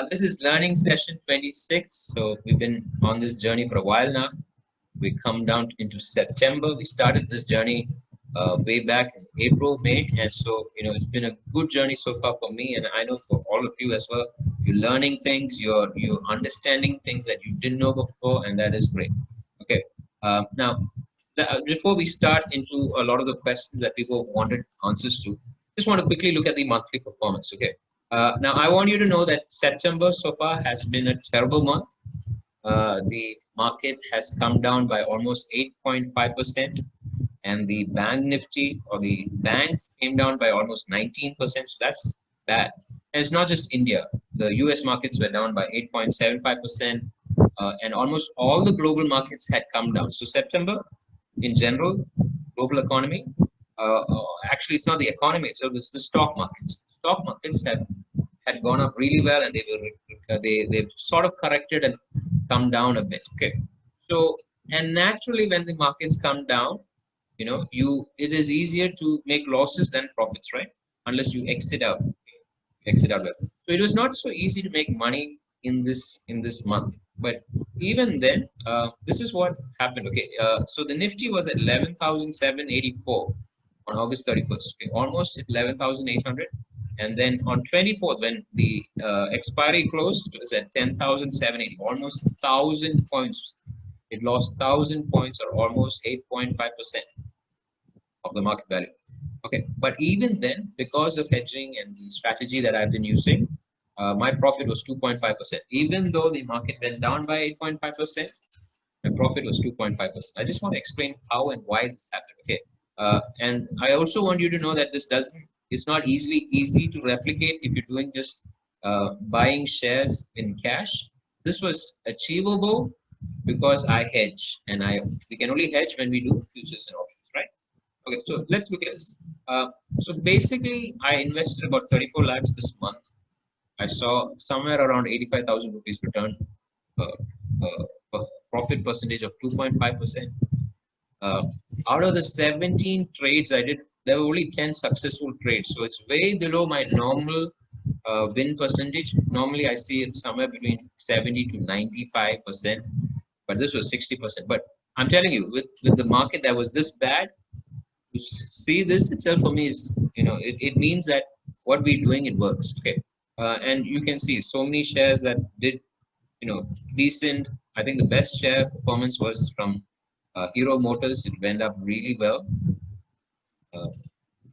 This is learning session 26. So we've been on this journey for a while now. We come down into September. We started this journey way back in April, May, and so it's been a good journey so far for me, and I know for all of you as well. You're learning things, you're understanding things that you didn't know before, and that is great. Okay. Now, before we start into a lot of the questions that people wanted answers to, just want to quickly look at the monthly performance. Okay. Now, I want you to know that September so far has been a terrible month. The market has come down by almost 8.5%, and the bank nifty or the banks came down by almost 19%. So that's bad. And it's not just India. The US markets were down by 8.75%, and almost all the global markets had come down. So September, in general, global economy, actually it's not the economy, so it's the stock markets. Stock markets had gone up really well, and they've sort of corrected and come down a bit. Okay, so and naturally when the markets come down, it is easier to make losses than profits, right? Unless you exit out. Well. So it was not so easy to make money in this month. But even then, this is what happened. Okay, so the Nifty was at 11,784 on August 31st. Okay, almost at 11,800. And then on 24th, when the expiry closed, it was at 10,780, almost 1,000 points. It lost 1,000 points, or almost 8.5% of the market value. Okay, but even then, because of hedging and the strategy that I've been using, my profit was 2.5%. Even though the market went down by 8.5%, my profit was 2.5%. I just want to explain how and why this happened. Okay, and I also want you to know that it's not easy to replicate if you're doing just buying shares in cash. This was achievable because I hedge, and we can only hedge when we do futures and options, right? Okay, so let's look at this. So basically, I invested about 34 lakhs this month. I saw somewhere around 85,000 rupees return, profit percentage of 2.5%. Out of the 17 trades I did, there were only 10 successful trades. So it's way below my normal win percentage. Normally, I see it somewhere between 70 to 95%, but this was 60%. But I'm telling you, with the market that was this bad, to see this itself for me is, it means that what we're doing, it works. Okay. And you can see so many shares that did, decent. I think the best share performance was from Hero Motors. It went up really well.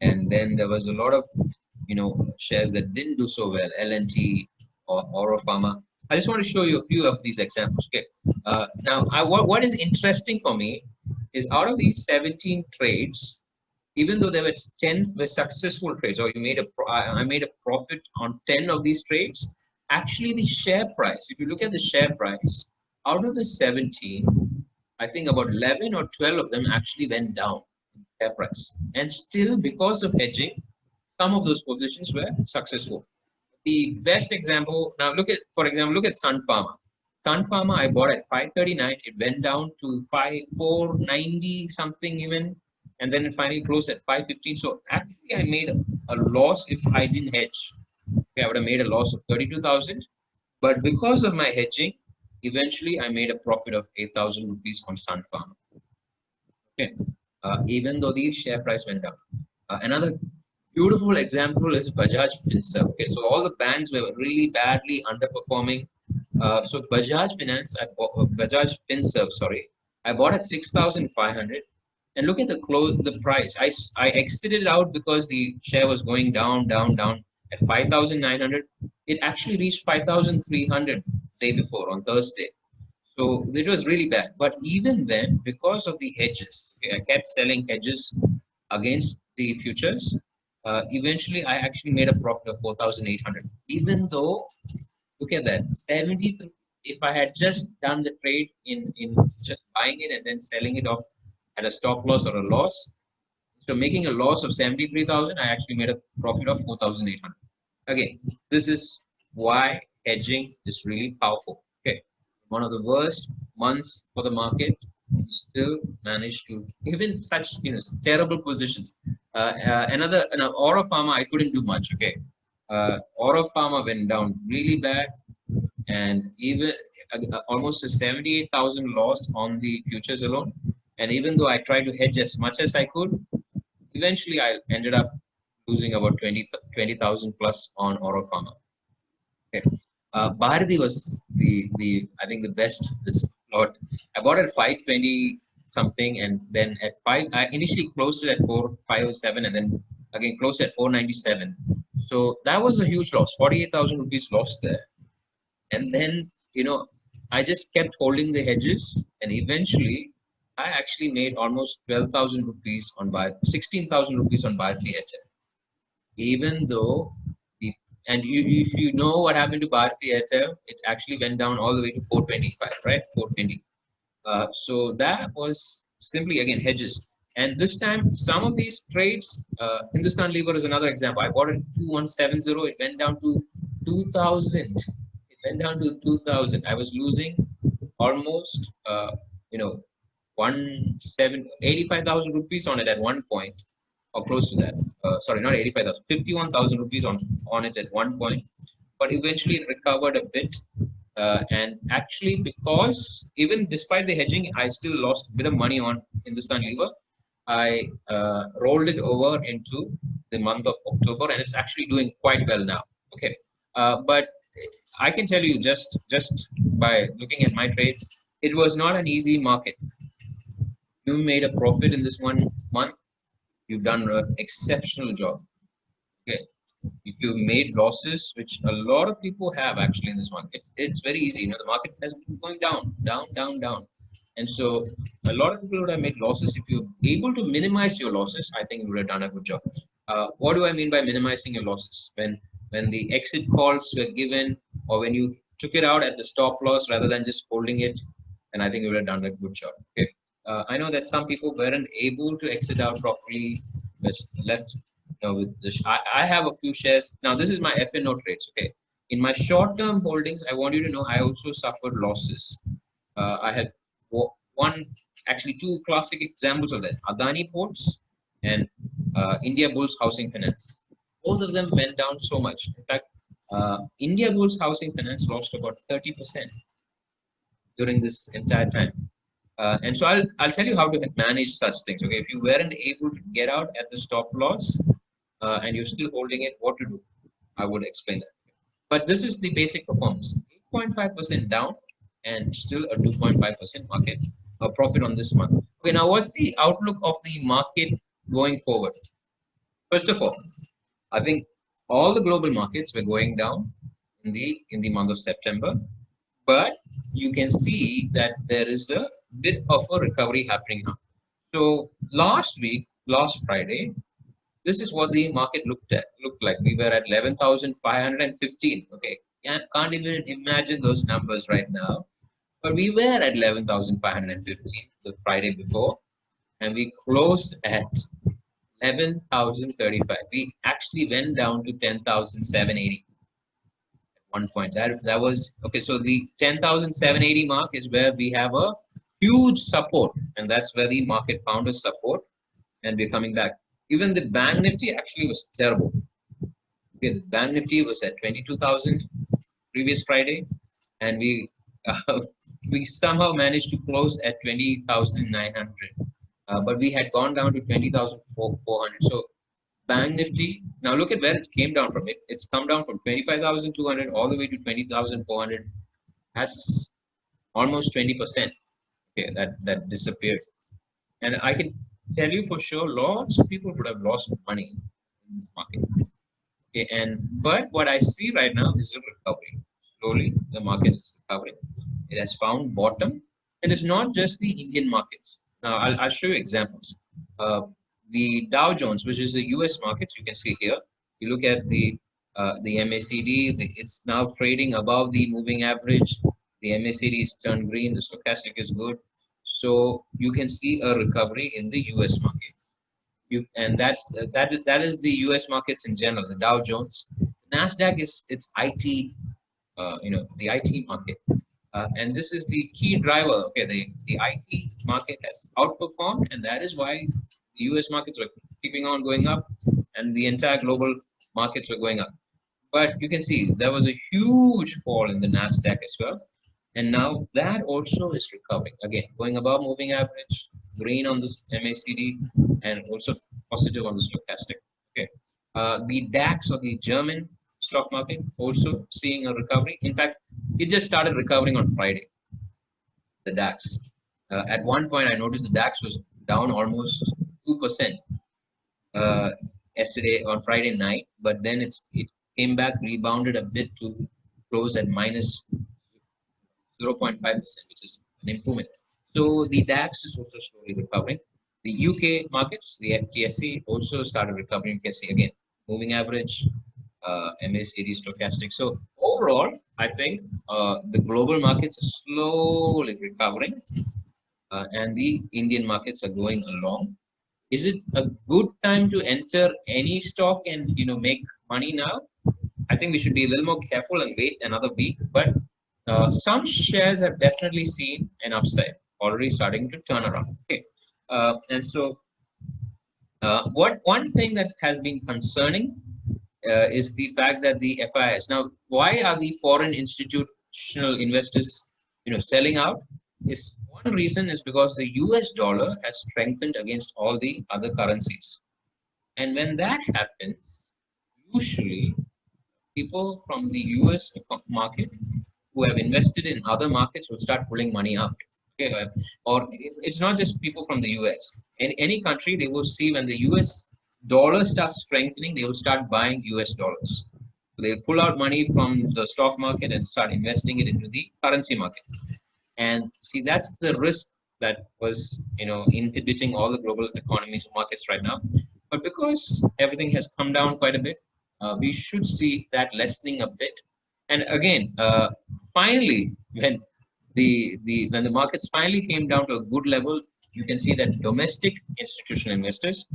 And then there was a lot of, shares that didn't do so well, L&T or Oro Pharma. I just want to show you a few of these examples. Okay. Now, what is interesting for me is out of these 17 trades, even though there were 10 were successful trades, or I made a profit on 10 of these trades, actually the share price, if you look at the share price, out of the 17, I think about 11 or 12 of them actually went down in share price. And still, because of hedging, some of those positions were successful. The best example, now for example, look at Sun Pharma. Sun Pharma, I bought at 539. It went down to 490 something even, and then it finally closed at 515. So actually, I made a loss if I didn't hedge. Okay, I would have made a loss of 32,000. But because of my hedging, eventually I made a profit of 8,000 rupees on Sun Pharma. Okay, even though the share price went down. Another beautiful example is Bajaj Finserv. Okay, so all the banks were really badly underperforming. So Bajaj Finserv, sorry, I bought at 6,500, and look at the price. I exited out because the share was going down at 5,900. It actually reached 5,300 day before on Thursday. So it was really bad. But even then, because of the hedges, okay, I kept selling hedges against the futures. Eventually, I actually made a profit of 4,800. Even though, look at that, 73. If I had just done the trade in just buying it and then selling it off at a stop loss or a loss, so making a loss of 73,000, I actually made a profit of 4,800. Again, this is why hedging is really powerful. Okay, one of the worst months for the market, you still managed to, even such terrible positions. Oro Pharma, I couldn't do much. Okay, Oro Pharma went down really bad. and even almost a 78,000 loss on the futures alone. And even though I tried to hedge as much as I could, eventually I ended up losing about 20,000 plus on Oro Pharma. Okay. Bharati was the I think the best this lot. I bought it at 520 something, and then at 5 I initially closed it at 4,507, and then again closed at 497. So that was a huge loss, 48,000 rupees lost there. And then I just kept holding the hedges, and eventually I actually made almost 12,000 rupees on buy 16,000 rupees on Bharati Airtel, even though the and if you know what happened to Bharti Airtel, it actually went down all the way to 425, right? 420. So that was simply again hedges. And this time, some of these trades, Hindustan Lever is another example. I bought it 2170. It went down to 2000. It went down to 2000. I was losing almost, you know, 85,000 rupees on it at one point, or close to that. Sorry, not 85,000, 51,000 rupees on it at one point. But eventually it recovered a bit. And actually, because even despite the hedging, I still lost a bit of money on Hindustan Lever. I rolled it over into the month of October, and it's actually doing quite well now. Okay, but I can tell you just by looking at my trades, it was not an easy market. You made a profit in this one month. You've done an exceptional job. Okay, if you made losses, which a lot of people have actually in this market, it's very easy. The market has been going down, down, down, down. And so a lot of people would have made losses. If you're able to minimize your losses, I think you would have done a good job. What do I mean by minimizing your losses? When the exit calls were given, or when you took it out at the stop loss rather than just holding it, then I think you would have done a good job. Okay. I know that some people weren't able to exit out properly, just left with the I have a few shares. Now, this is my FNO trades. Okay. In my short-term holdings, I want you to know I also suffered losses. I had actually two classic examples of that: Adani Ports and India Bulls Housing Finance. Both of them went down so much. In fact, India Bulls Housing Finance lost about 30% during this entire time. And so I'll tell you how to manage such things. Okay, if you weren't able to get out at the stop loss and you're still holding it, what to do? I would explain that. But this is the basic performance: 8.5% down and still a 2.5% market profit on this month. Okay, now what's the outlook of the market going forward? First of all, I think all the global markets were going down in the month of September, but you can see that there is a bit of a recovery happening now. So last Friday, this is what the market looked like. We were at 11,515. Okay, can't even imagine those numbers right now, but we were at 11,515 the Friday before, and we closed at 11,035. We actually went down to 10,780 at one point. That was okay. So the 10,780 mark is where we have a huge support, and that's where the market found a support, and we're coming back. Even the Bank Nifty actually was terrible. Okay, the Bank Nifty was at 22,000 previous Friday, and we somehow managed to close at 20,900. But we had gone down to 20,400. So Bank Nifty, now look at where it came down from. It's come down from 25,200 all the way to 20,400. That's almost 20%. Okay, that disappeared. And I can tell you for sure, lots of people would have lost money in this market. Okay, but what I see right now is a recovery. Slowly, the market is recovering. It has found bottom, and it's not just the Indian markets. Now, I'll show you examples. The Dow Jones, which is the U.S. markets, you can see here. You look at the MACD, it's now trading above the moving average. The MACD is turned green. The stochastic is good. So you can see a recovery in the U.S. market. And that is the U.S. markets in general. The Dow Jones, Nasdaq it's IT, the IT market. And this is the key driver. Okay, the IT market has outperformed, and that is why the US markets were keeping on going up, and the entire global markets were going up. But you can see there was a huge fall in the Nasdaq as well, and now that also is recovering again, going above moving average, green on the MACD, and also positive on the stochastic. Okay, the DAX or the German stock market also seeing a recovery. In fact, it just started recovering on Friday. The DAX. At one point, I noticed the DAX was down almost 2% yesterday on Friday night, but then it came back, rebounded a bit to close at minus 0.5%, which is an improvement. So the DAX is also slowly recovering. The UK markets, the FTSE also started recovering. You can see again, moving average, MACD stochastic. So overall, I think the global markets are slowly recovering, and the Indian markets are going along. Is it a good time to enter any stock and make money now? I think we should be a little more careful and wait another week. But some shares have definitely seen an upside, already starting to turn around. Okay, and so what one thing that has been concerning is the fact that the FIS. Now, why are the foreign institutional investors, selling out? Is one reason is because the US dollar has strengthened against all the other currencies. And when that happens, usually people from the US market who have invested in other markets will start pulling money out. Okay, or it's not just people from the US. In any country, they will see when the US dollar starts strengthening, they will start buying US dollars. So they'll pull out money from the stock market and start investing it into the currency market. And see, that's the risk that was, inhibiting all the global economies and markets right now. But because everything has come down quite a bit, we should see that lessening a bit. And again, finally, when the markets finally came down to a good level, you can see that domestic institutional investors,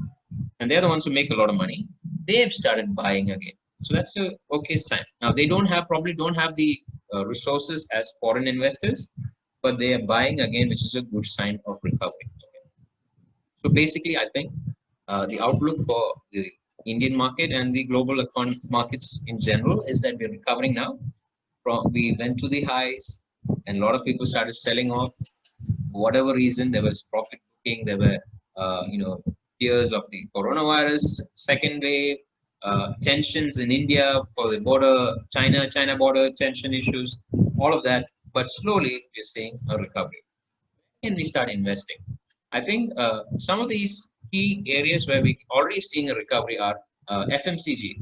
and they're the ones who make a lot of money, they have started buying again. So that's a okay sign. Now they probably don't have the resources as foreign investors, but they are buying again, which is a good sign of recovery. Okay. So basically, I think the outlook for the Indian market and the global markets in general is that we're recovering now. We went to the highs, and a lot of people started selling off. For whatever reason, there was profit booking. There were, fears of the coronavirus second wave, tensions in India for the border, China border tension issues, all of that. But slowly, we're seeing a recovery. And we start investing. I think some of these key areas where we already seeing a recovery are FMCG.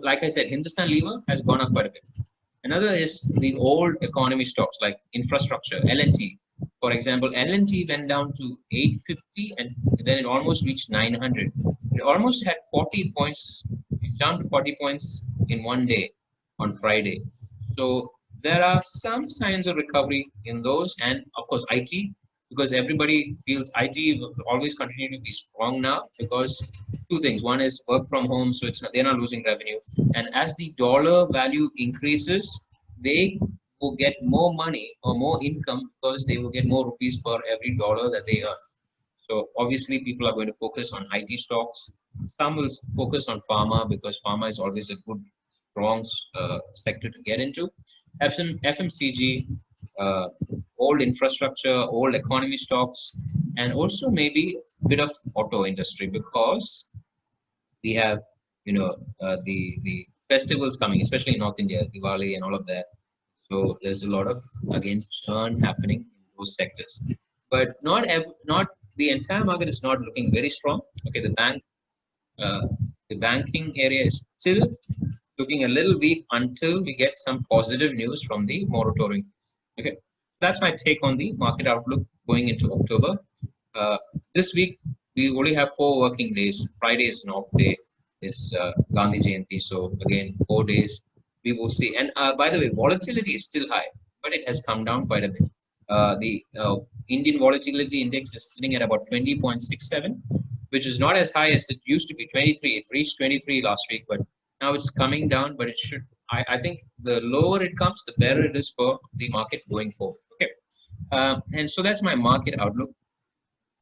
Like I said, Hindustan Lever has gone up quite a bit. Another is the old economy stocks like infrastructure, L&T. For example, L&T went down to 850 and then it almost reached 900. It almost had 40 points, it jumped 40 points in one day on Friday. So there are some signs of recovery in those, and of course IT, because everybody feels IT will always continue to be strong now because two things. One is work from home, so they're not losing revenue. And as the dollar value increases, they will get more money or more income because they will get more rupees per every dollar that they earn. So obviously people are going to focus on IT stocks. Some will focus on pharma because pharma is always a good, strong sector to get into. FMCG, old infrastructure, old economy stocks, and also maybe a bit of auto industry because we have, the festivals coming, especially in North India, Diwali and all of that. So there's a lot of again churn happening in those sectors, but not the entire market is not looking very strong. Okay, the banking area is still looking a little weak until we get some positive news from the moratorium. Okay, that's my take on the market outlook going into October. This week we only have 4 working days. Friday is an off day. It's Gandhi Jayanti, so again 4 days. We will see. And by the way, volatility is still high, but it has come down quite a bit. The Indian volatility index is sitting at about 20.67, which is not as high as it used to be. 23. It reached 23 last week, but now it's coming down. But it should. I think the lower it comes, the better it is for the market going forward. Okay, and so that's my market outlook.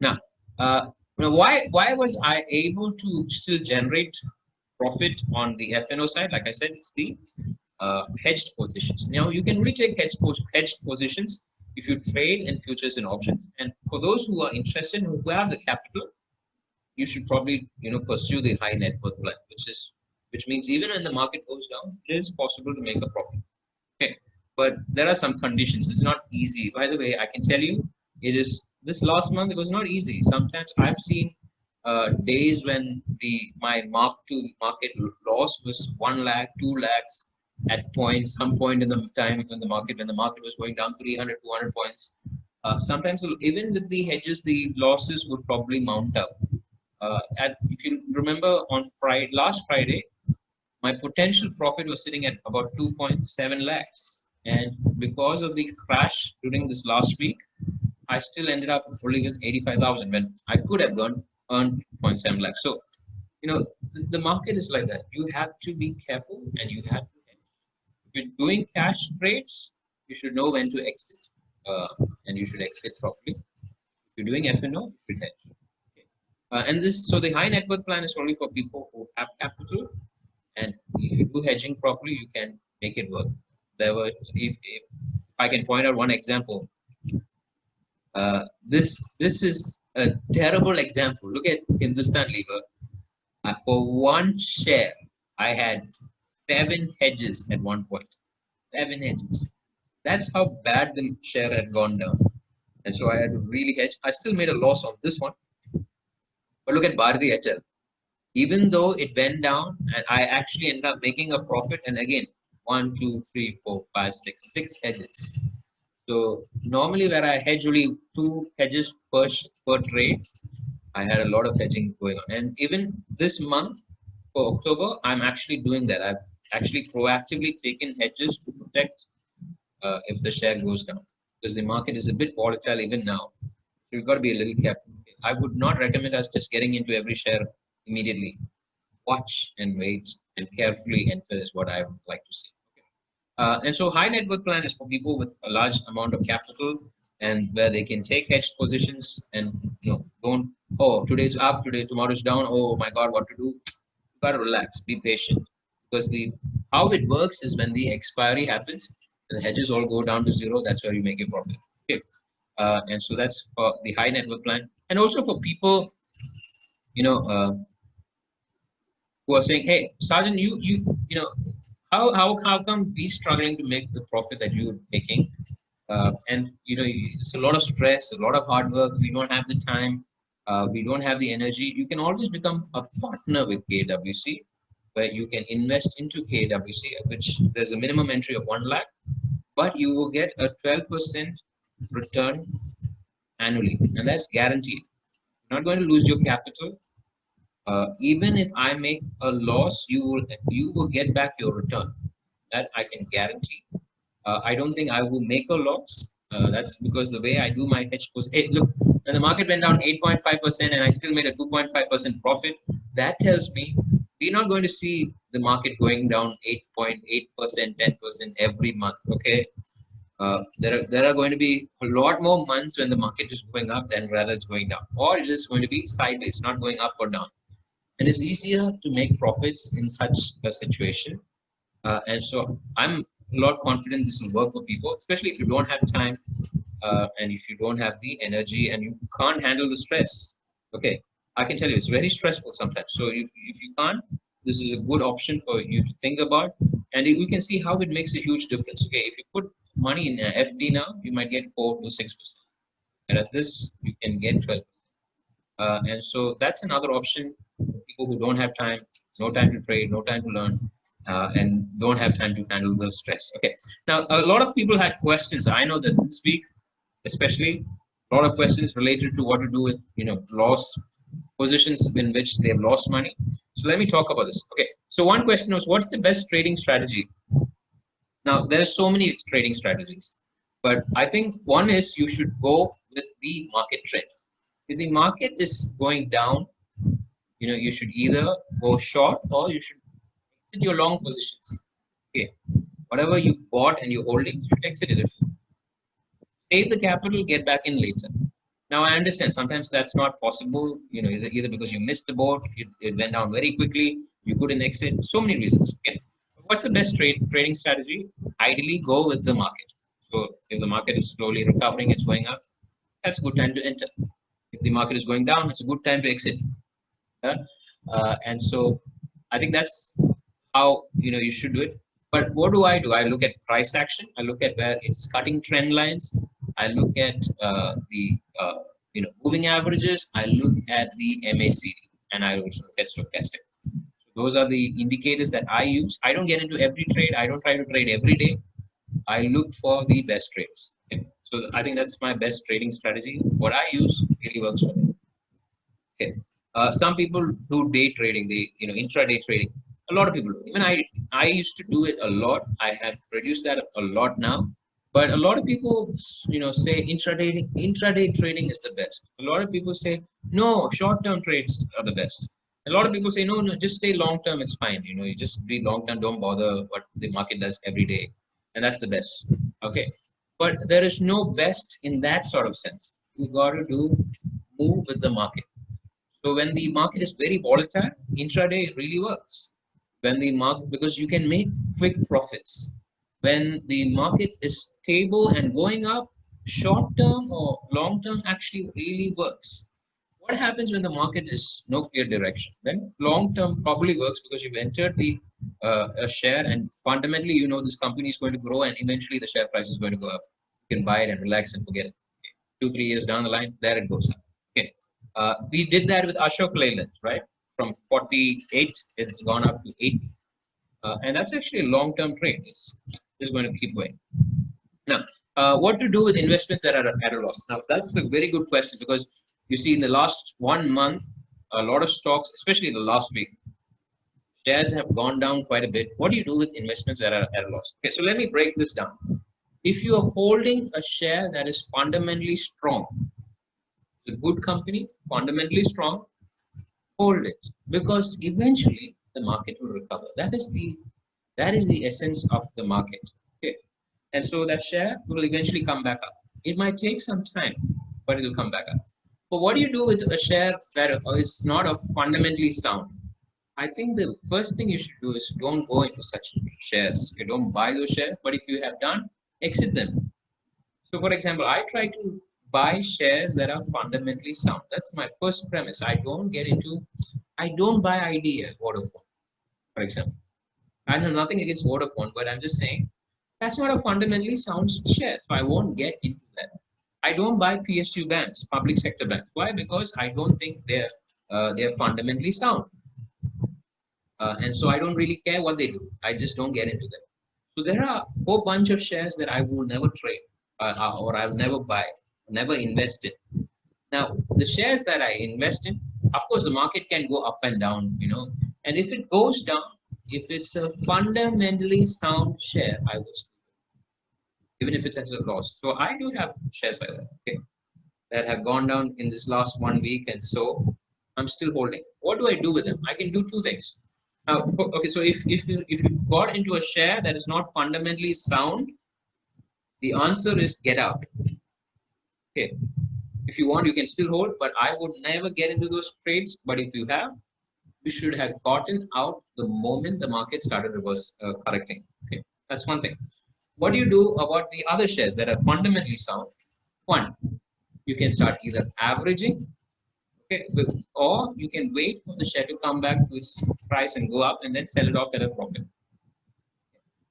Now, why was I able to still generate profit on the FNO side, like I said, it's the hedged positions. Now you can really take hedged positions if you trade in futures and options. And for those who are interested, who have the capital, you should probably pursue the high net worth plan, which means even when the market goes down, it is possible to make a profit. Okay, but there are some conditions. It's not easy. By the way, I can tell you, it is this last month. It was not easy. Sometimes I've seen days when my mark to market loss was 1 lakh, 2 lakhs at points. Some point in the time when the market was going down 300, 200 points. Sometimes even with the hedges, the losses would probably mount up. If you remember on last Friday, my potential profit was sitting at about 2.7 lakhs. And because of the crash during this last week, I still ended up only with 85,000 when I could have earned 0.7 lakhs. So, the market is like that. You have to be careful and you have to hedge. If you're doing cash trades, you should know when to exit. And you should exit properly. If you're doing FNO, you should hedge. So the high net worth plan is only for people who have capital, and if you do hedging properly, you can make it work. If I can point out one example, this is a terrible example. Look at Hindustan Lever. For one share, I had 7 hedges at one point. 7 hedges. That's how bad the share had gone down, and so I had to really hedge. I still made a loss on this one. But look at Bharati HL. Even though it went down, and I actually ended up making a profit, and again, 1, 2, 3, 4, 5, 6 hedges. So normally where I hedge only 2 hedges per trade, I had a lot of hedging going on. And even this month for October, I'm actually doing that. I've actually proactively taken hedges to protect if the share goes down, because the market is a bit volatile even now. So you've got to be a little careful. I would not recommend us just getting into every share immediately. Watch and wait and carefully enter is what I would like to say. And so high net worth plan is for people with a large amount of capital and where they can take hedged positions and don't, oh, today's up, tomorrow's down, oh my God, what to do? You gotta relax, be patient. Because how it works is when the expiry happens, the hedges all go down to zero, that's where you make a profit. Okay. And so that's for the high net worth plan. And also for people, who are saying, hey, Sergeant, how come we struggling to make the profit that you're making? And it's a lot of stress, a lot of hard work. We don't have the time. We don't have the energy. You can always become a partner with KWC, where you can invest into KWC, which there's a minimum entry of 1 lakh, but you will get a 12% return annually, and that's guaranteed. You're not going to lose your capital. Even if I make a loss, you will get back your return. That I can guarantee. I don't think I will make a loss. That's because the way I do my hedge was, hey, look, when the market went down 8.5% and I still made a 2.5% profit, that tells me we're not going to see the market going down 8.8%, 10% every month. Okay. There are going to be a lot more months when the market is going up than rather it's going down, or it is going to be sideways, not going up or down. And it's easier to make profits in such a situation. And so I'm a lot confident this will work for people, especially if you don't have time and if you don't have the energy and you can't handle the stress. Okay, I can tell you it's very stressful sometimes. So if you can't, this is a good option for you to think about. And we can see how it makes a huge difference. Okay, if you put money in FD now, you might get 4 to 6%. Whereas this, you can get 12%. And so that's another option for people who don't have time, no time to trade, no time to learn, and don't have time to handle the stress. Okay. Now, a lot of people had questions. I know that this week, especially, a lot of questions related to what to do with, lost positions in which they have lost money. So let me talk about this. Okay. So one question was, what's the best trading strategy? Now, there are so many trading strategies, but I think one is you should go with the market trend. If the market is going down, you should either go short or you should exit your long positions. Okay, whatever you bought and you're holding, you should exit it. Save the capital, get back in later. Now I understand sometimes that's not possible. Either because you missed the boat, it went down very quickly. You couldn't exit. So many reasons. Okay. What's the best trading strategy? Ideally, go with the market. So if the market is slowly recovering, it's going up, that's a good time to enter. If the market is going down, it's a good time to exit. And so I think that's how you should do it. But what do? I look at price action. I look at where it's cutting trend lines. I look at the moving averages. I look at the MACD, and I also look at stochastic. Those are the indicators that I use. I don't get into every trade. I don't try to trade every day. I look for the best trades. Okay. So I think that's my best trading strategy. What I use really works for me. Okay. Some people do day trading, intraday trading. A lot of people do. Even I used to do it a lot. I have reduced that a lot now. But a lot of people, say intraday trading is the best. A lot of people say no, short-term trades are the best. A lot of people say no, just stay long-term. It's fine. You just be long-term. Don't bother what the market does every day, and that's the best. Okay, but there is no best in that sort of sense. You got to move with the market. So when the market is very volatile, intraday really works. When the market, because you can make quick profits. When the market is stable and going up, short term or long term actually really works. What happens when the market is no clear direction? Then long term probably works because you've entered the a share and fundamentally this company is going to grow and eventually the share price is going to go up. You can buy it and relax and forget it. Okay. 2-3 years down the line, there it goes up. Okay. We did that with Ashok Leyland, right? From 48, it's gone up to 80. And that's actually a long-term trade. It's just going to keep going. Now, what to do with investments that are at a loss? Now, that's a very good question because you see in the last 1 month, a lot of stocks, especially the last week, shares have gone down quite a bit. What do you do with investments that are at a loss? Okay, so let me break this down. If you are holding a share that is fundamentally strong, a good company, fundamentally strong, hold it because eventually the market will recover. That is the essence of the market. Okay, and so that share will eventually come back up. It might take some time, but it will come back up. But what do you do with a share that is not a fundamentally sound? I think the first thing you should do is don't go into such shares. You don't buy those shares, but if you have done, exit them. So, for example, I try to buy shares that are fundamentally sound. That's my first premise. I don't buy Idea, Vodafone, for example. I know nothing against Vodafone, but I'm just saying that's not a fundamentally sound share. So I won't get into that. I don't buy PSU banks, public sector banks. Why? Because I don't think they're fundamentally sound. And so I don't really care what they do. I just don't get into them. So there are a whole bunch of shares that I will never trade or I'll never buy, never invest in. Now, the shares that I invest in, of course, the market can go up and down, and if it goes down, if it's a fundamentally sound share, I will still, even if it's at a loss. So I do have shares like that, okay, that have gone down in this last 1 week, and so I'm still holding. What do I do with them? I can do two things. Now, okay, so if you got into a share that is not fundamentally sound, the answer is get out. Okay, if you want, you can still hold, but I would never get into those trades. But if you have, you should have gotten out the moment the market started reverse correcting. Okay, that's one thing. What do you do about the other shares that are fundamentally sound? One, you can start either averaging, okay, or you can wait for the share to come back to its price and go up and then sell it off at a profit.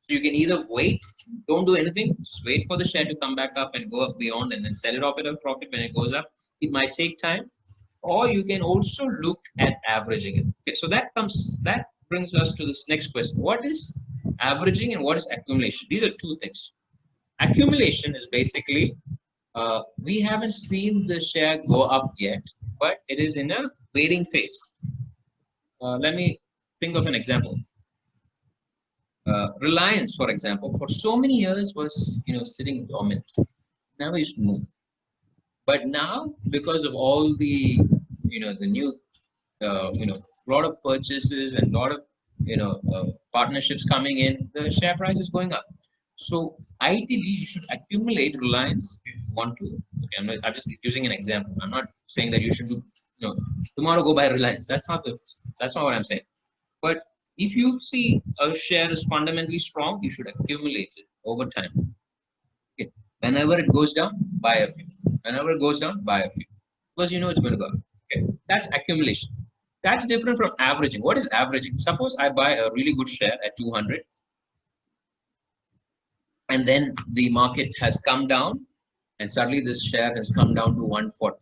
So you can either wait, don't do anything, just wait for the share to come back up and go up beyond and then sell it off at a profit when it goes up. It might take time, or you can also look at averaging it. Okay, so that brings us to this next question. What is averaging and what is accumulation? These are two things. Accumulation is basically, we haven't seen the share go up yet, but it is in a waiting phase. Let me think of an example. Reliance, for example, for so many years was sitting dormant, never used to move. But now, because of all the the new lot of purchases and lot of partnerships coming in, the share price is going up. So ideally, you should accumulate Reliance if you want to. Okay, I'm just using an example. I'm not saying that you should do tomorrow go buy Reliance. That's not what I'm saying. But if you see a share is fundamentally strong, you should accumulate it over time. Okay. Whenever it goes down, buy a few. Whenever it goes down, buy a few. Because you know it's going to go up. Okay. That's accumulation. That's different from averaging. What is averaging? Suppose I buy a really good share at 200 and then the market has come down and suddenly this share has come down to 140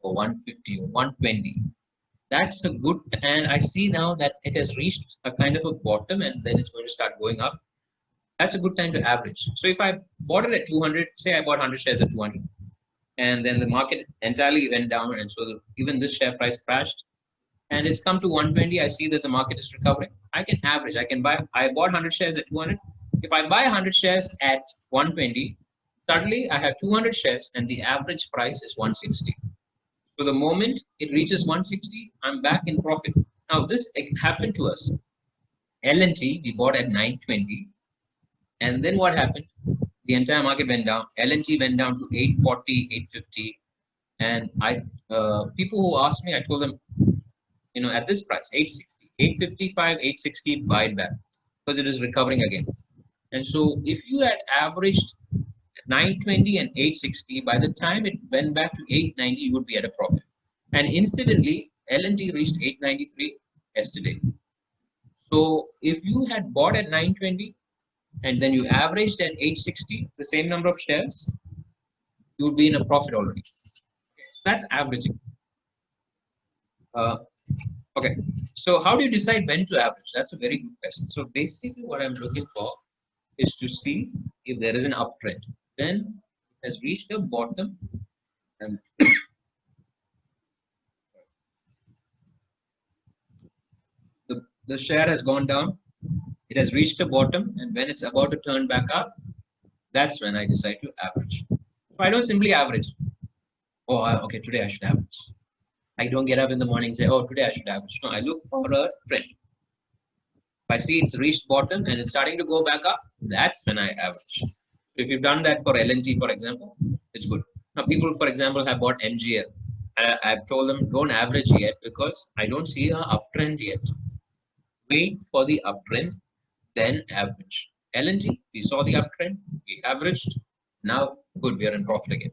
or 150 or 120. That's a good, and I see now that it has reached a kind of a bottom and then it's going to start going up. That's a good time to average. So if I bought it at 200, say I bought 100 shares at 200, and then the market entirely went down, and so even this share price crashed, and it's come to 120, I see that the market is recovering. I can average. I can buy. I bought 100 shares at 200. If I buy 100 shares at 120, suddenly I have 200 shares, and the average price is 160. So the moment it reaches 160, I'm back in profit. Now this happened to us. L&T we bought at 920. And then what happened? The entire market went down. L&T went down to 840, 850. And people who asked me, I told them, at this price, 860, 855, 860, buy it back because it is recovering again. And so if you had averaged 920 and 860, by the time it went back to 890, you would be at a profit. And incidentally, L&T reached 893 yesterday. So if you had bought at 920, and then you averaged at 860, the same number of shares, you would be in a profit already. That's averaging. Okay, so how do you decide when to average? That's a very good question. So basically what I'm looking for is to see if there is an uptrend. Then it has reached a bottom and the share has gone down. It has reached a bottom, and when it's about to turn back up, that's when I decide to average. So I don't simply average. Oh, okay, today I should average. I don't get up in the morning and say, oh, today I should average. No, I look for a trend. If I see it's reached bottom and it's starting to go back up, that's when I average. So if you've done that for L&T, for example, it's good. Now, people, for example, have bought MGL. I've told them, don't average yet because I don't see an uptrend yet. Wait for the uptrend, then average. L&T, we saw the uptrend, we averaged. Now, good, we are in profit again.